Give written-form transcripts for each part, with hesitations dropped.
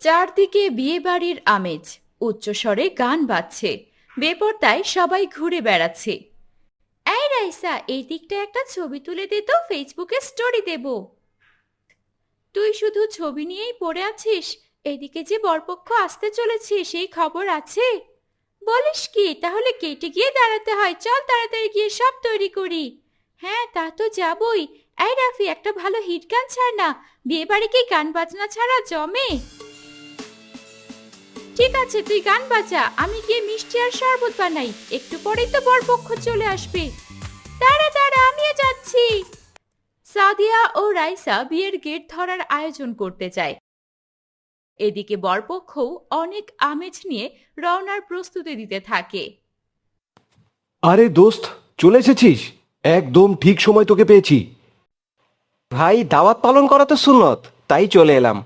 চারদিকে বিয়েবাড়ির আমেজ, উচ্চস্বরে গান বাজছে, বেপরদায় সবাই ঘুরে বেড়াচ্ছে। এই রাইসা, এই দিকটা একটা ছবি তুলে দে তো, ফেসবুকে স্টোরি দেব। তুই শুধু ছবি নিয়েই পড়ে আছিস? এদিকে যে বরপক্ষ আসতে চলেছে সেই খবর আছে? বলিস কি? তাহলে কেটে গিয়ে দাঁড়াতে হয়, চল তাড়াতাড়ি গিয়ে সব তৈরি করি। হ্যাঁ, তা তো যাবই। এই রাফি, একটা ভালো হিট গান ছাড় না, বিয়ে বাড়ি কি গান বাজনা ছাড়া জমে? ঠিক আছে, তুই গান বাজা, আমি গিয়ে মিষ্টি আর শরবত বানাই, একটু পরেই তো বরপক্ষ চলে আসবে। দাঁড়া দাঁড়া, আমিও যাচ্ছি। সাদিয়া ও রাইসা বিয়ের গেট ধরার আয়োজন করতে যায়। এদিকে বরপক্ষও অনেক আমেজ নিয়ে রওনার প্রস্তুতি দিতে থাকে। আরে দোস্ত, চলে এসেছিস? একদম ঠিক সময় তোকে পেয়েছি। ভাই, দাওয়াত পালন করা তো সুন্নত, তাই চলে এলাম।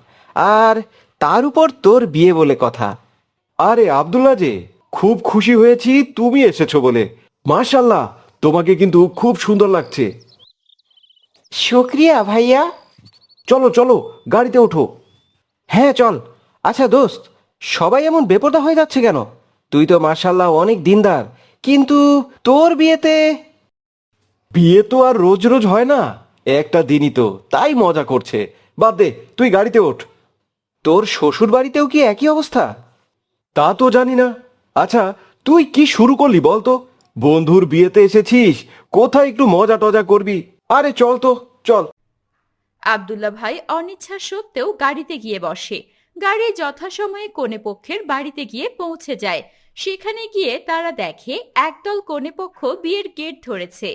আর তার উপর তোর বিয়ে বলে কথা। আরে আব্দুল্লাহ যে, খুব খুশি হয়েছি তুমি এসেছো বলে। মাশাল্লাহ, তোমাকে কিন্তু খুব সুন্দর লাগছে। শুক্রিয়া ভাইয়া। চলো চলো, গাড়িতে ওঠো। হ্যাঁ চল। আচ্ছা দোস্ত, সবাই এমন বেপরোয়া হয়ে যাচ্ছে কেন? তুই তো মাশাল্লাহ অনেক দিনদার, কিন্তু তোর বিয়েতে। বিয়ে তো আর রোজ রোজ হয় না, একটা দিনই তো, তাই মজা করছে। বাদ দে, তুই গাড়িতে ওঠ। তোর শ্বশুর বাড়িতেও কি একই অবস্থা? তা তো জানি না। আচ্ছা, তুই কি শুরু করলি বল তো? বন্ধুর বিয়েতে এসেছিস, কোথায় একটু মজা টজা করবি? আরে চল তো, চল। আব্দুল্লাহ ভাই অনিচ্ছা সত্ত্বেও গাড়িতে গিয়ে বসে। গাড়ি যথাসময়ে কনেপক্ষের বাড়িতে গিয়ে পৌঁছে যায়। সেখানে গিয়ে তারা দেখে একদল কনেপক্ষ বিয়ের গেট ধরেছে।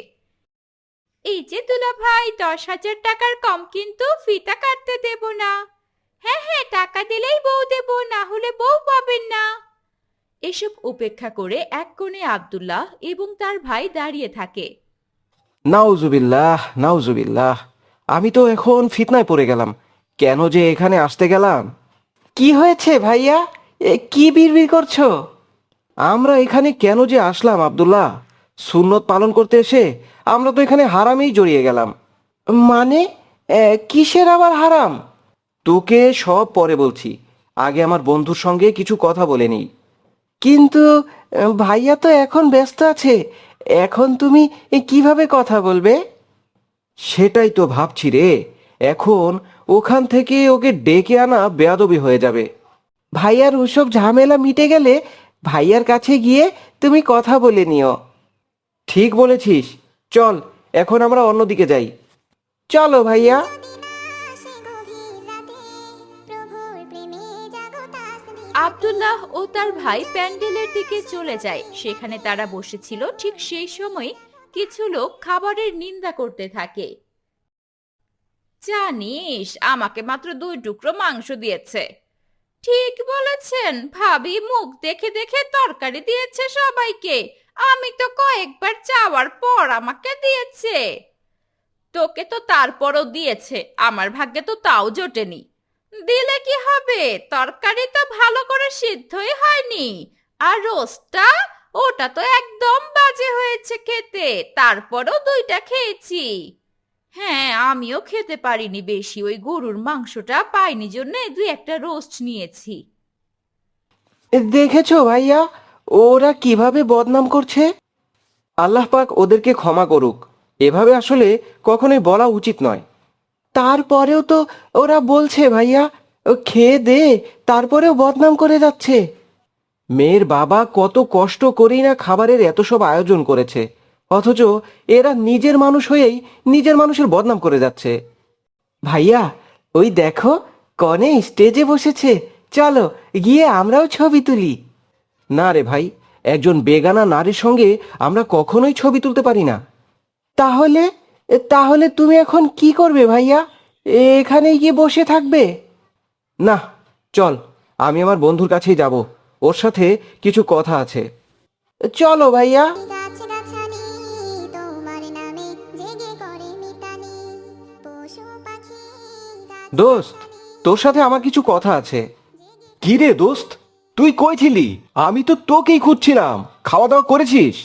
এই যে দুলা ভাই, 10,000 টাকার কম কিন্তু ফিতা কাটতে দেব না। হ্যাঁ হ্যাঁ, টাকা দিলেই বউ দেব, না হলে বউ পাবেন না। এসব উপেক্ষা করে এক কোণে আব্দুল্লাহ এবং তার ভাই দাঁড়িয়ে থাকে। নাউজুবিল্লাহ নাউজুবিল্লাহ, আমি তো এখন ফিতনায় পড়ে গেলাম। কেন যে এখানে আসতে গেলাম? কি হয়েছে ভাইয়া? কি বিড়বিড় করছো? আমরা এখানে কেন যে আসলাম আব্দুল্লাহ? সুন্নত পালন করতে এসে আমরা তো এখানে হারামেই জড়িয়ে গেলাম। মানে? কিসের আবার হারাম? তোকে সব পরে বলছি, আগে আমার বন্ধুর সঙ্গে কিছু কথা বলে নিই। কিন্তু ভাইয়া তো এখন ব্যস্ত আছে, এখন তুমি কিভাবে কথা বলবে? সেটাই তো ভাবছি রে। এখন ওখান থেকে ওকে ডেকে আনা বেয়াদবি হয়ে যাবে। ভাইয়ার ওসব ঝামেলা মিটে গেলে ভাইয়ার কাছে গিয়ে তুমি কথা বলে নিও। ঠিক বলেছিস, চল এখন আমরা অন্যদিকে যাই। চলো ভাইয়া। আব্দুল্লাহ ও তার ভাই প্যান্ডেলের দিকে চলে যায়। সেখানে তারা বসেছিল, ঠিক সেই সময় কিছু লোক খাবারের নিন্দা করতে থাকে। জানিস, আমাকে মাত্র 2 টুকরো মাংস দিয়েছে। ঠিক বলেছেন, ভাবি মুখ দেখে দেখে তরকারি দিয়েছে সবাইকে। আমি তো কয়েকবার চাওয়ার পর আমাকে দিয়েছে। তোকে তো তারপরও দিয়েছে, আমার ভাগ্যে তো তাও জোটেনি। দিলে কি হবে, তরকারি তো ভালো করে সিদ্ধই হয়নি। আর রোস্টটা, ওটা তো একদম বাজে হয়েছে খেতে। তারপরও 2টা খেয়েছি। হ্যাঁ, আমিও খেতে পারিনি বেশি, ওই গরুর মাংসটা পাইনি জন্য 2-1টা রোস্ট নিয়েছি। দেখেছো ভাইয়া, ওরা কিভাবে বদনাম করছে? আল্লাহ পাক ওদেরকে ক্ষমা করুক। এভাবে আসলে কখনোই বলা উচিত নয়। তারপরেও তো ওরা বলছে ভাইয়া, ও খেয়ে দে, তারপরেও বদনাম করে যাচ্ছে। মেয়ের বাবা কত কষ্ট করেই না খাবারের এত সব আয়োজন করেছে, অথচ এরা নিজের মানুষ হয়েই নিজের মানুষের বদনাম করে যাচ্ছে। ভাইয়া, ওই দেখো, কনে স্টেজে বসেছে, চলো গিয়ে আমরাও ছবি তুলি। না রে ভাই, একজন বেগানা নারীর সঙ্গে আমরা কখনোই ছবি তুলতে পারি না। তাহলে তাহলে তুমি এখন কি করবে ভাইয়া? এখানেই গিয়ে বসে থাকবে? না, চল, আমি আমার বন্ধুর কাছেই যাব, ওর সাথে কিছু কথা আছে। চলো ভাইয়া। দোস্ত, তোর সাথে আমার কিছু কথা আছে। কি রে দোস্ত, তুই কই ছিলি? আমি তো তোকেই খুঁজছিলাম। খাওয়া দাওয়া করেছিস?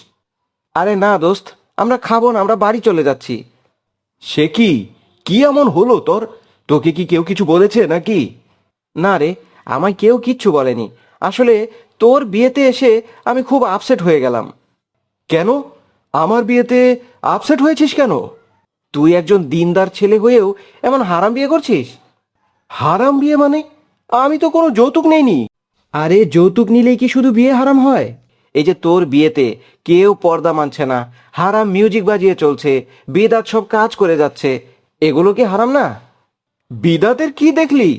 আরে না দোস্ত, আমরা খাবো না, আমরা বাড়ি চলে যাচ্ছি। সে কি, কি এমন হলো তোর? তোকে কি কেউ কিছু বলেছে নাকি? না রে, আমায় কেউ কিচ্ছু বলেনি। আসলে তোর বিয়েতে এসে আমি খুব আপসেট হয়ে গেলাম। কেন? আমার বিয়েতে আপসেট হয়েছিস কেন? তুই একজন দিনদার ছেলে হয়েও এমন হারাম বিয়ে করছিস। হারাম বিয়ে মানে? আমি তো কোনো যৌতুক নেইনি। আরে যৌতুক নিলেই কি শুধু বিয়ে হারাম হয়? এই যে তোর বিয়েতে কেউ পর্দা মানছে না, হারাম মিউজিক বাজিয়ে চলছে, বিদাত সব কাজ করে যাচ্ছে, এগুলো কি হারাম না? বিদাতের কি দেখলি?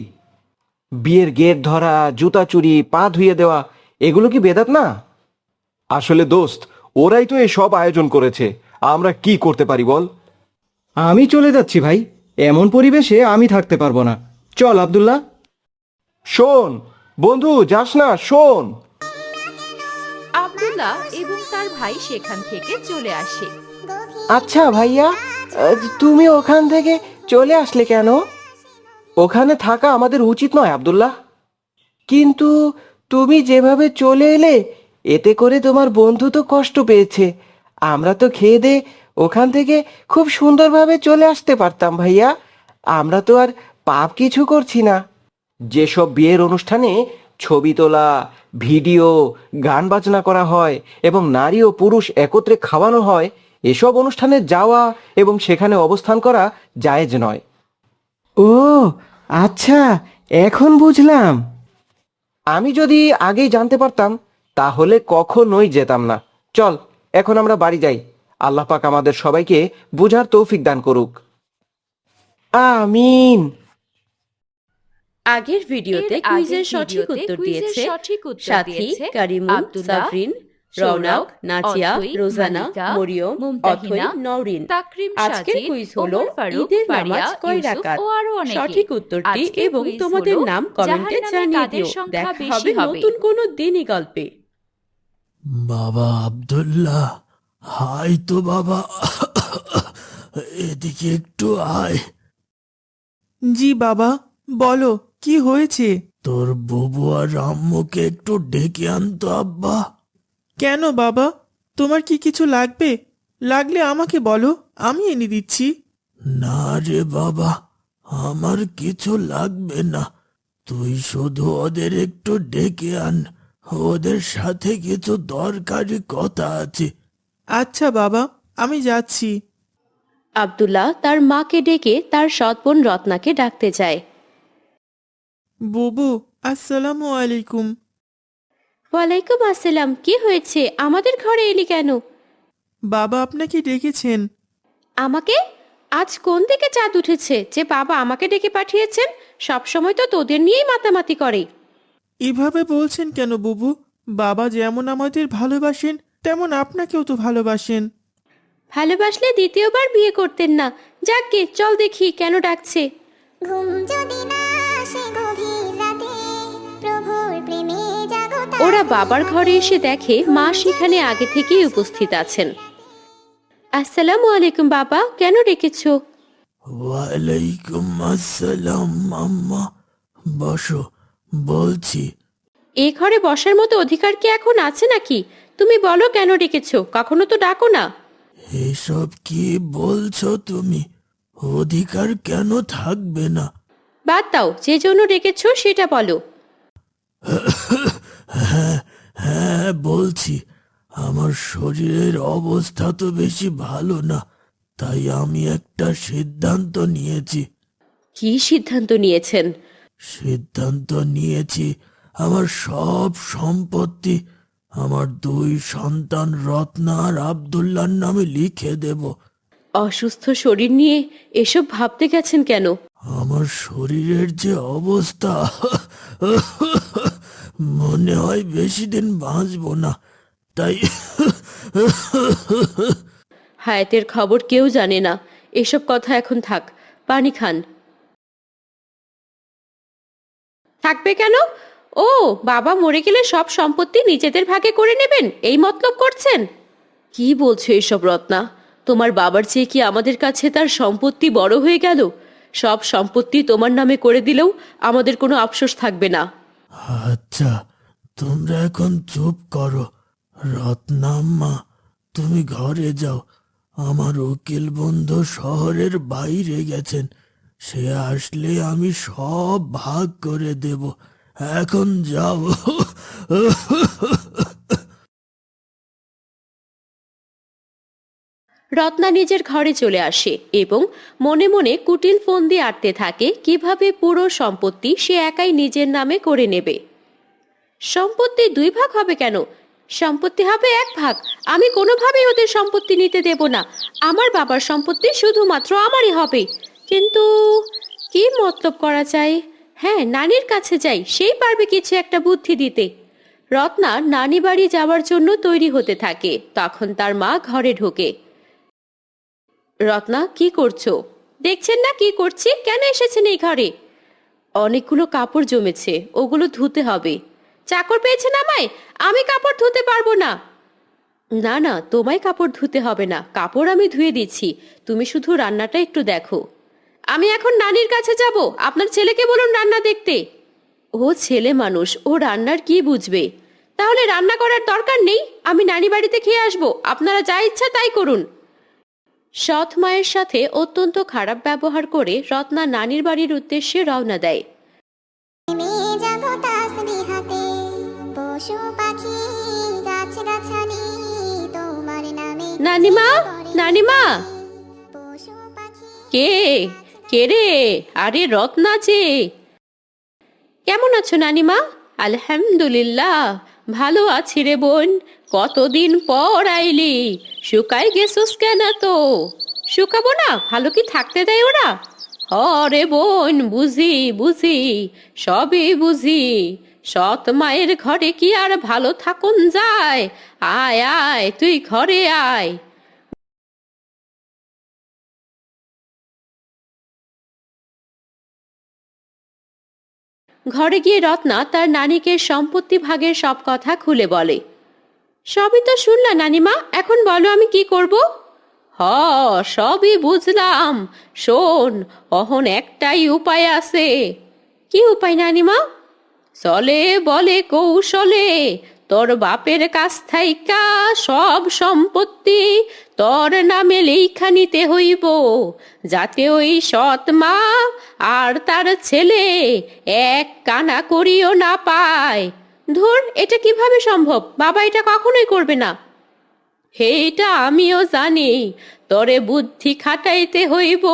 বিয়ের গেট ধরা, জুতা চুরি, পা ধুইয়ে দেওয়া, এগুলো কি বেদাত না? আসলে দোস্ত, ওরাই তো এই সব আয়োজন করেছে, আমরা কি করতে পারি বল? আমি চলে যাচ্ছি ভাই, এমন পরিবেশে আমি থাকতে পারবো না। চল আব্দুল্লাহ। শোন বন্ধু, যাস না, শোন। আব্দুল্লাহ এবং তার ভাই সেখান থেকে চলে আসে। আচ্ছা ভাইয়া, তুমি ওখান থেকে চলে আসলে কেন? ওখানে থাকা আমাদের উচিত নয় আব্দুল্লাহ। কিন্তু তুমি যেভাবে চলে এলে, এতে করে তোমার বন্ধু তো কষ্ট পেয়েছে। আমরা তো খেয়ে দে ওখান থেকে খুব সুন্দরভাবে চলে আসতে পারতাম ভাইয়া। আমরা তো আর পাপ কিছু করছি না। যেসব বিয়ের অনুষ্ঠানে ছবি তোলা, ভিডিও, গান বাজনা করা হয় এবং নারী ও পুরুষ একত্রে খাওয়ানো হয়, এসব অনুষ্ঠানে যাওয়া এবং সেখানে অবস্থান করা জায়েজ নয়। ও আচ্ছা, এখন বুঝলাম। আমি যদি আগেই জানতে পারতাম তাহলে কখনোই যেতাম না। চল এখন আমরা বাড়ি যাই। আল্লাহ পাক আমাদের সবাইকে বুঝার তৌফিক দান করুক। আমিন। আগের ভিডিওতে কুইজের সঠিক উত্তর দিয়েছে সাথী, কারিমুল, সাফরিন, রৌনক, নাজিয়া, রোজানা, মরিয়ম, অথই, নওরিন। আজকের কুইজ হলো ঈদের নামাজ কয় রাকাত? সঠিক উত্তরটি এবং তোমাদের নাম কমেন্টে জানিয়ে দিও। দেখা হবে নতুন কোনো দিনই গল্পে। বাবা আব্দুল্লাহ, হাই তো বাবা, এদিকে একটু আয়। জি বাবা, বলো কি হয়েছে? তোর বুবু আর আম্মুকে একটু ডেকে আনতো আব্বা। কেন বাবা, তোমার কি কিছু লাগবে? লাগলে আমাকে বলো, আমি এনে দিচ্ছি। না রে বাবা, আমার কিছু লাগবে না, তুই শুধু ওদের একটু ডেকে আন, ওদের সাথে কিছু দরকারি কথা আছে। আচ্ছা বাবা, আমি যাচ্ছি। আব্দুল্লাহ তার মাকে ডেকে তার সৎ বোন রত্নাকে ডাকতে যায়। বুবু, আসসালামু আলাইকুম। ওয়ালাইকুম আসসালাম। কি হয়েছে? আমাদের ঘরে এলি কেন? বাবা আপনাকে ডেকেছেন। আমাকে? আজ কোন দিকে চাঁদ উঠেছে যে বাবা আমাকে ডেকে পাঠিয়েছেন? সব সময় তো তোদের নিয়েই মাতামাতি করে। এভাবে বলছেন কেন বুবু? বাবা যেমন আমাদের ভালোবাসেন তেমন আপনাকেও তো ভালোবাসেন। ভালোবাসলে দ্বিতীয়বার বিয়ে করতেন না। যাকগে, চল দেখি কেন ডাকছে। ঘুম যদি না আসে গভীর রাতে, প্রভুর প্রেমে জাগো তার ওরা বাবার ঘরে এসে দেখে মা সেখানে আগে থেকেই উপস্থিত আছেন। আসসালামু আলাইকুম বাবা, কেন ডেকেছো? ওয়ালাইকুম আসসালাম আম্মা, বসো, বলছি। এই ঘরে বসার মতো অধিকার কি এখন আছে নাকি? তুমি বলো কেন ডেকেছো, কখনো তো ডাকো না। এসব কি বলছো তুমি? অধিকার কেন থাকবে না? বাদ দাও, যে জন্য ডেকেছো সেটা বলো। হ্যাঁ বলছি, আমার শরীরের অবস্থা তো বেশি ভালো না, তাই আমি একটা সিদ্ধান্ত নিয়েছি। কি সিদ্ধান্ত নিয়েছেন? সিদ্ধান্ত নিয়েছি আমার সব সম্পত্তি আমার দুই সন্তান রত্না আর আব্দুল্লাহর নামে লিখে দেব। অসুস্থ শরীর নিয়ে এসব ভাবতে গেছেন কেন? আমার শরীরের যে অবস্থা, মনে হয় বেশি দিন বাঁচবো না, তাই। হায়াতের খবর কেউ জানে না। এসব কথা এখন থাক, পানি খান। থাকবে কেন? ও, বাবা মরে গেলে সব সম্পত্তি নিজেদের ভাগে করে নেবেন, এই মতলব করছেন? কি বলছো এসব রত্না? তোমার বাবার চেয়ে কি আমাদের কাছে তার সম্পত্তি বড় হয়ে গেল? সব সম্পত্তি তোমার নামে করে দিলেও আমাদের কোনো আফসোস থাকবে না। আচ্ছা, তোমরা এখন চুপ করো। রত্নাম্মা, তুমি ঘরে যাও। আমার উকিল বন্ধু শহরের বাইরে গেছেন, সে আসলে আমি সব ভাগ করে দেব। এখন যাও। রত্না নিজের ঘরে চলে আসে এবং মনে মনে কুটিল ফোন দিয়ে আটতে থাকে কিভাবে পুরো সম্পত্তি সে একাই নিজের নামে করে নেবে। সম্পত্তি 2 ভাগ হবে কেন? সম্পত্তি হবে 1 ভাগ। আমি কোনোভাবেই ওদের সম্পত্তি নিতে দেব না। আমার বাবার সম্পত্তি শুধুমাত্র আমারই হবে। কিন্তু কি মতলব করা যায়? হ্যাঁ, নানির কাছে যাই, সেই পারবে কিছু একটা বুদ্ধি দিতে। রত্না নানি বাড়ি যাওয়ার জন্য তৈরি হতে থাকে। তখন তার মা ঘরে ঢোকে। রত্না, কি করছো? দেখছেন না কি করছি? কেন এসেছেন এই ঘরে? অনেকগুলো কাপড় জমেছে, ওগুলো ধুতে হবে। চাকর পেয়েছেন আমায়? আমি কাপড় ধুতে পারবো না। না না, তোমায় কাপড় ধুতে হবে না, কাপড় আমি ধুয়ে দিচ্ছি। তুমি শুধু রান্নাটা একটু দেখো। আমি এখন নানির কাছে যাব, আপনার ছেলেকে বলুন রান্না দেখতে। ও ছেলে মানুষ, ও রান্নার কি বুঝবে? তাহলে রান্না করার দরকার নেই, আমি নানি বাড়িতে খেয়ে আসবো, আপনারা যা ইচ্ছা তাই করুন। সৎ মায়ের সাথে অত্যন্ত খারাপ ব্যবহার করে রত্না নানির বাড়ির উদ্দেশ্যে রওনা দেয়। মেয়ে জাগো তাসবিহাতে, পশু পাখি গাছগাছালি তোমার নামে নানিমা, নানিমা। পশু পাখি কে কে রে? আরে রত্না যে। কেমন আছো নানিমা? আলহামদুলিল্লাহ, ভালো আছি রে বোন। কতদিন পর আইলি, শুকাই গেছুস কেন? তো শুকাবো না, ভালো কি থাকতে দেয় ওরা? রে বোন, বুঝি বুঝি, সবই বুঝি। সৎ মায়ের ঘরে কি আর ভালো থাকুন যায়? আয় আয়, তুই ঘরে আয়। ঘরে গিয়ে রত্না তার নানিকে সম্পত্তি ভাগের সব কথা খুলে বলে। সবই তো শুনলা নানিমা, এখন বলো আমি কি করব? সবই বুঝলাম। শোন, অহন একটাই উপায় আছে। কি উপায় নানিমা? চলে বলে কৌশলে তোর বাপের কাছ থাইকা সব সম্পত্তি তোর নামে লেখা নিতে হইব, যাতে ওই সৎ মা আর তার ছেলে এক কানা করিও না পায়। ধুর, এটা কিভাবে সম্ভব? বাবা এটা কখনোই করবে না। এইটা আমিও জানি, তোরে বুদ্ধি খাটাইতে হইব।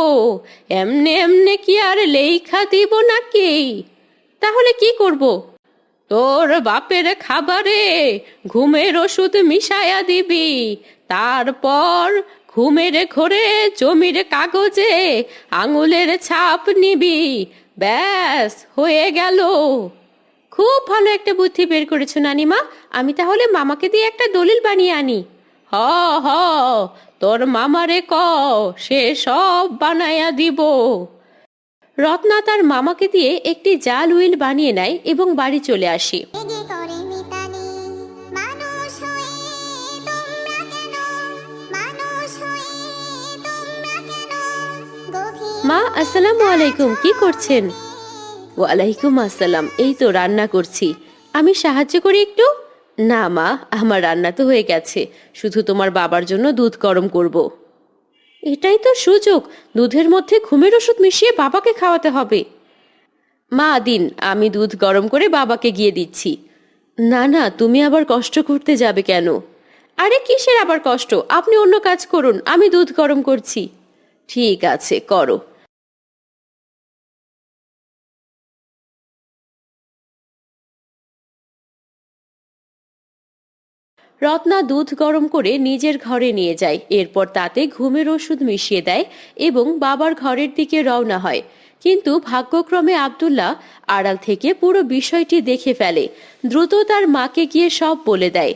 এমনে এমনে কি আর লেখা দিব নাকি? তাহলে কি করব? তোর বাপের খাবারে ঘুমের ওষুধ মিশায়া দিবি, তারপর ঘুমের ঘরে জমির কাগজে আঙুলের ছাপ নিবি, ব্যাস হয়ে গেল। খুব ভালো একটা বুদ্ধি বের করেছো নানিমা। আমি তাহলে মামাকে দিয়ে একটা দলিল বানিয়ে আনি। হ হ, তোর মামারে ক, সে সব বানায়া দিব। রত্না তার মামাকে দিয়ে একটি জাল উইল বানিয়ে নেয় এবং বাড়ি চলে আসে। এগে করে মিতালি, মানুষ হয়ে তোমরা কেন, মানুষ হয়ে তোমরা কেন গভীর মা, আসসালামু আলাইকুম, কি করছেন? ওয়ালাইকুম আসসালাম, এই তো রান্না করছি। আমি সাহায্য করি একটু? না মা, আমার রান্না তো হয়ে গেছে, শুধু তোমার বাবার জন্য দুধ গরম করব। এটাই তো সুযোগ, দুধের মধ্যে ঘুমের ওষুধ মিশিয়ে বাবাকে খাওয়াতে হবে। মা দিন, আমি দুধ গরম করে বাবাকে গিয়ে দিচ্ছি। না না, তুমি আবার কষ্ট করতে যাবে কেন? আরে কিসের আবার কষ্ট, আপনি অন্য কাজ করুন, আমি দুধ গরম করছি। ঠিক আছে, করো। রত্না দুধ গরম করে নিজের ঘরে নিয়ে যায়, এরপর তাতে ঘুমের ওষুধ মিশিয়ে দেয় এবং বাবার ঘরের দিকে রওনা হয়। কিন্তু ভাগ্যক্রমে আব্দুল্লাহ আড়াল থেকে পুরো বিষয়টি দেখে ফেলে। দ্রুত তার মাকে গিয়ে সব বলে দেয়।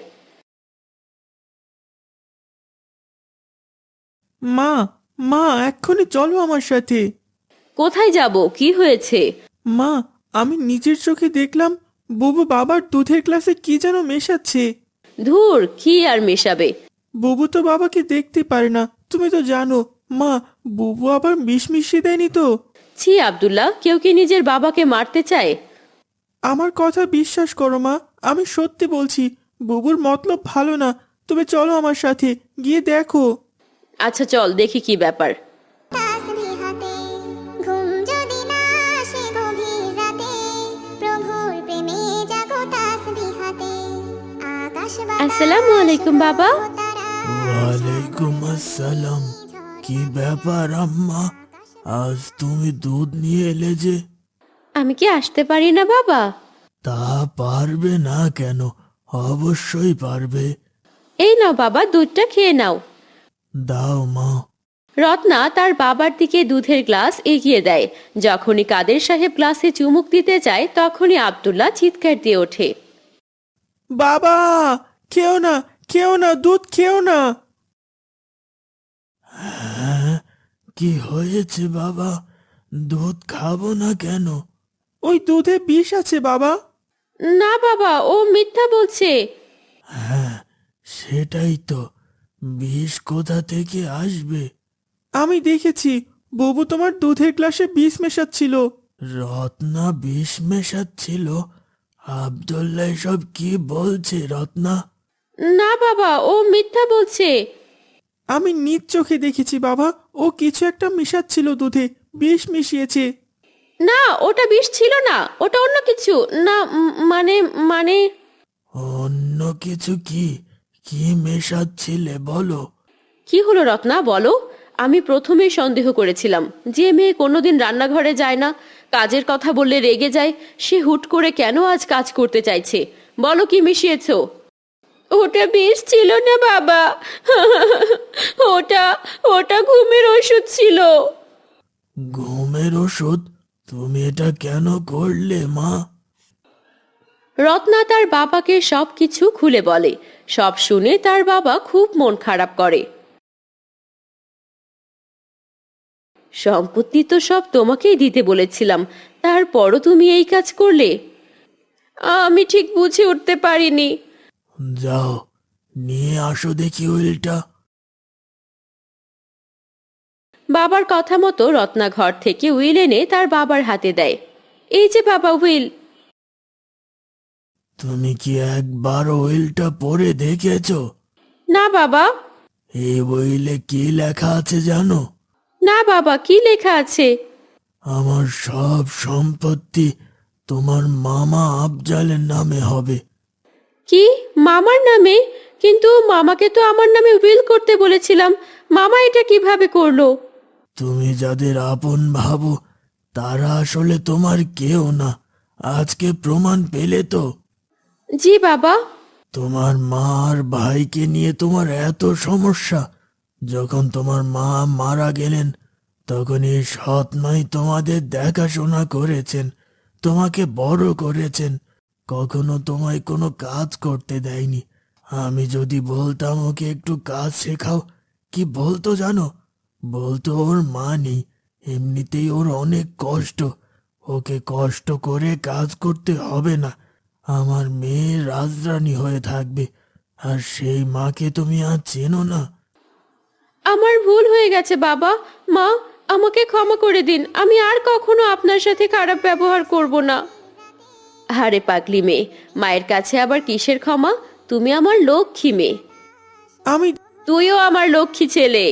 মা, মা, এক্ষুনি চলো আমার সাথে। কোথায় যাব? কি হয়েছে? মা, আমি নিজের চোখে দেখলাম বুবু বাবার দুধের গ্লাসে কি যেন মেশাচ্ছে। ধুর, কি আর মেশাবে? বুবু তো বাবাকে দেখতে পারে না, তুমি তো জানো। মা, বুবু আবার বিষ মিশিয়ে দেয়নি তো? ছি আব্দুল্লাহ, কেউ কি নিজের বাবাকে মারতে চায়? আমার কথা বিশ্বাস করো মা, আমি সত্যি বলছি, বুবুর মতলব ভালো না। তুমি চলো আমার সাথে, গিয়ে দেখো। আচ্ছা চল, দেখি কি ব্যাপার। তাসবিহাতে, ঘুম যদি না আসে গভীর রাতে, প্রভুর প্রেমে আসসালামু আলাইকুম বাবা। ওয়ালাইকুম আসসালাম। কি ব্যাপার আম্মা, আজ তুমি দুধ নিয়ে এলে যে? আমি কি আসতে পারি না বাবা? তা পারবে না কেন, অবশ্যই পারবে। এই নাও বাবা, দুধটা খেয়ে নাও। দাও মা। রত্না তার বাবার দিকে দুধের গ্লাস এগিয়ে দেয়। যখনই কাদের সাহেব গ্লাসে চুমুক দিতে যায় তখনই আব্দুল্লাহ চিৎকার দিয়ে ওঠে। বাবা, খেও না, খেও না, দুধ খেও না। হ্যাঁ, কি হয়েছে বাবা? দুধ খাবো না কেন? ওই দুধে বিষ আছে বাবা। না বাবা, ও মিথ্যা বলছে। হ্যাঁ, সেটাই তো। বিষ কোথা থেকে আসবে? আমি দেখেছি, বুবু তোমার দুধের গ্লাসে বিষ মেশাচ্ছিল। রত্না বিষ মেশাচ্ছিল? আব্দুল্লাহ সব কি বলছে রত্না? না বাবা, ও মিথ্যা বলছে। আমি নিজ চোখে দেখেছি বাবা, ও কিছু একটা মিশাচ্ছিল দুধে, বিষ মিশিয়েছে। না, ওটা বিষ ছিল না, ওটা অন্য কিছু। না মানে মানে অন্য কিছু কি? কি মেশাচ্ছিলে বলো? কি হলো রত্না, বলো। আমি প্রথমেই সন্দেহ করেছিলাম, যে মেয়ে কোনোদিন রান্নাঘরে যায় না, কাজের কথা বললে রেগে যায়, সে হুট করে কেন আজ কাজ করতে চাইছে। বলো কি মিশিয়েছো? ওটা বিষ ছিল না বাবা, ওটা ওটা ঘুমের ওষুধ ছিল। ঘুমের ওষুধ? তুমি এটা কেন করলে মা? রত্না তার বাবাকে সবকিছু খুলে বলে। সব শুনে তার বাবা খুব মন খারাপ করে। সম্পত্তি তো সব তোমাকেই দিতে বলেছিলাম, তারপরও তুমি এই কাজ করলে। আমি ঠিক বুঝে উঠতে পারিনি। যাও, নিয়ে আসো দেখি উইলটা। বাবার কথা মতো রত্না ঘর থেকে উইল এনে তার বাবার হাতে দেয়। এই যে বাবা, উইল। তুমি কি একবার উইলটা পড়ে দেখেছো? না বাবা। এই উইলে কি লেখা আছে জানো? না বাবা, কি লেখা আছে? আমার সব সম্পত্তি তোমার মামা আফজালের নামে হবে। কি, মামার নামে? কিন্তু মামাকে তো আমার নামে উইল করতে বলেছিলাম, মামা এটা কিভাবে করলো? তুমি যাদের আপন ভাবো তারা আসলে তোমার কেউ না। আজকে প্রমাণ পেলে তো? জি বাবা। তোমার মা আর ভাইকে নিয়ে তোমার এত সমস্যা। যখন তোমার মা মারা গেলেন তখন এই সৎ মাই তোমাদের দেখাশোনা করেছেন, তোমাকে বড় করেছেন, কখনো তোমায় কোনো কাজ করতে দেয়নি। আমি যদি বলতাম ওকে একটু কাজ শেখাও, কি বলতো জানো? বলতো ওর মা নেই, এমনিতেই ওর অনেক কষ্ট, ওকে কষ্ট করে কাজ করতে হবে না, আমার মেয়ে রাজরানী হয়ে থাকবে। আর সেই মাকে তুমি আর চেনো না। আমার ভুল হয়ে গেছে বাবা, মা, আমাকে ক্ষমা করে দিন। আমি আর কখনো আপনার সাথে খারাপ ব্যবহার করব না। আরে পাগলি মেয়ে, মায়ের কাছে আবার কিসের ক্ষমা? তুমি আমার লক্ষ্মী মেয়ে। আমি তুইও আমার লক্ষ্মী ছেলে।